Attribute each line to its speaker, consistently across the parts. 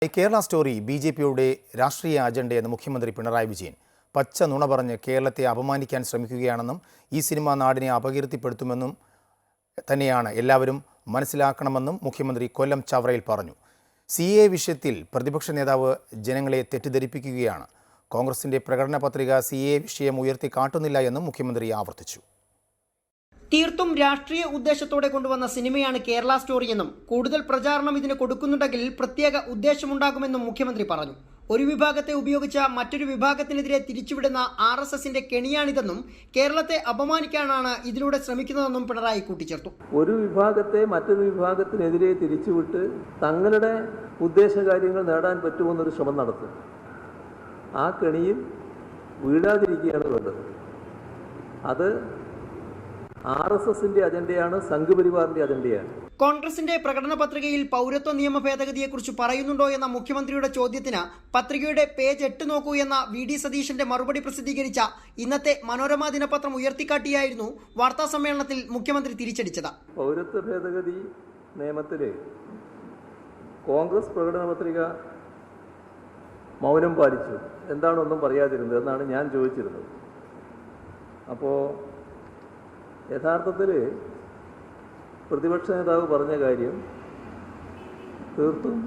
Speaker 1: Kerala story ബി.ജെ.പിയുടെ രാഷ്ട്രീയ അജണ്ടയെന്ന് മുഖ്യമന്ത്രി പിണറായി വിജയൻ പച്ച നുണ പറഞ്ഞ് കേരളത്തെ അപമാനിക്കാൻ ശ്രമിക്കുകയാണെന്നും ഈ സിനിമ നാടിനെ അപകീർത്തിപ്പെടുത്തുമെന്നും തന്നെയാണ് എല്ലാവരും മനസ്സിലാക്കണമെന്നും മുഖ്യമന്ത്രി കൊല്ലം ചവറയിൽ പറഞ്ഞു. CAA വിഷയത്തിൽ പ്രതിപക്ഷ നേതാവ് ജനങ്ങളെ തെറ്റിദ്ധരിപ്പിക്കുകയാണ്. കോൺഗ്രസിന്റെ പ്രകടന പത്രിക CAA വിഷയം ഉയർത്തിക്കാട്ടുന്നില്ല എന്നും മുഖ്യമന്ത്രി ആവർത്തിച്ചു.
Speaker 2: തീർത്തും രാഷ്ട്രീയ ഉദ്ദേശത്തോടെ കൊണ്ടുവന്ന സിനിമയാണ് കേരള സ്റ്റോറി എന്നും കൂടുതൽ പ്രചാരണം ഇതിന് കൊടുക്കുന്നുണ്ടെങ്കിൽ പ്രത്യേക ഉദ്ദേശമുണ്ടാകുമെന്നും മുഖ്യമന്ത്രി പറഞ്ഞു. ഒരു വിഭാഗത്തെ ഉപയോഗിച്ച മറ്റൊരു വിഭാഗത്തിനെതിരെ തിരിച്ചുവിടുന്ന RSSന്റെ കെണിയാണിതെന്നും കേരളത്തെ അപമാനിക്കാനാണ് ഇതിലൂടെ ശ്രമിക്കുന്നതെന്നും പിണറായി കൂട്ടിച്ചേർത്തു.
Speaker 3: ഒരു വിഭാഗത്തെ മറ്റൊരു വിഭാഗത്തിനെതിരെ തിരിച്ചുവിട്ട് തങ്ങളുടെ ഉദ്ദേശകാര്യങ്ങൾ നേടാൻ പറ്റുമെന്നൊരു ശ്രമം നടത്തും. ആ കെണിയിൽ വീഴാതിരിക്കുകയാണ് വേണ്ടത്. അത് RSSന്റെ അജണ്ടയാണ്, സംഘപരിവാറിന്റെ അജണ്ടയാണ്.
Speaker 2: കോൺഗ്രസിന്റെ പ്രകടന പത്രികയിൽ പൗരത്വ നിയമ ഭേദഗതിയെക്കുറിച്ച് പറയുന്നുണ്ടോ എന്ന മുഖ്യമന്ത്രിയുടെ ചോദ്യത്തിന് പത്രികയുടെ പേജ് 8 നോക്കൂ എന്ന VD സതീശന്റെ മറുപടി പ്രസിദ്ധീകരിച്ച ഇന്നത്തെ മനോരമ ദിനപത്രം ഉയർത്തിക്കാട്ടിയായിരുന്നു വാർത്താ സമ്മേളനത്തിൽ മുഖ്യമന്ത്രി തിരിച്ചടിച്ചത്.
Speaker 3: പൗരത്വ ഭേദഗതി നിയമത്തിൽ കോൺഗ്രസ് പ്രകടന പത്രിക മൗനം പാലിച്ചു, എന്താണൊന്നും പറയാതിരുന്നത് എന്നാണ് ഞാൻ ചോദിച്ചിരുന്നത്. അപ്പോൾ യഥാർത്ഥത്തിൽ പ്രതിപക്ഷ നേതാവ് പറഞ്ഞ കാര്യം തീർത്തും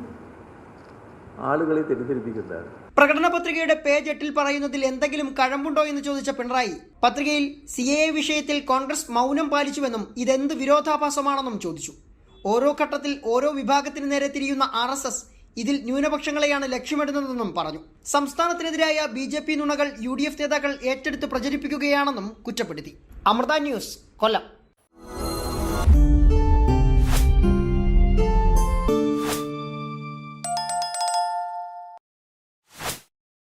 Speaker 3: ആളുകളെ തെറ്റിദ്ധരിപ്പിക്കുന്നതാണ്.
Speaker 2: പ്രകടന പത്രികയുടെ പേജ് 8 പറയുന്നതിൽ എന്തെങ്കിലും കഴമ്പുണ്ടോ എന്ന് ചോദിച്ച പിണറായി പത്രികയിൽ CAA വിഷയത്തിൽ കോൺഗ്രസ് മൗനം പാലിച്ചുവെന്നും ഇതെന്ത് വിരോധാഭാസമാണെന്നും ചോദിച്ചു. ഓരോ ഘട്ടത്തിൽ ഓരോ വിഭാഗത്തിന് നേരെ തിരിയുന്ന RSS ഇതിൽ ന്യൂനപക്ഷങ്ങളെയാണ് ലക്ഷ്യമിടുന്നതെന്നും പറഞ്ഞു. സംസ്ഥാനത്തിനെതിരായ BJP നുണകൾ UDF നേതാക്കൾ ഏറ്റെടുത്ത് പ്രചരിപ്പിക്കുകയാണെന്നും കുറ്റപ്പെടുത്തി. അമൃത ന്യൂസ്, കൊല്ലം.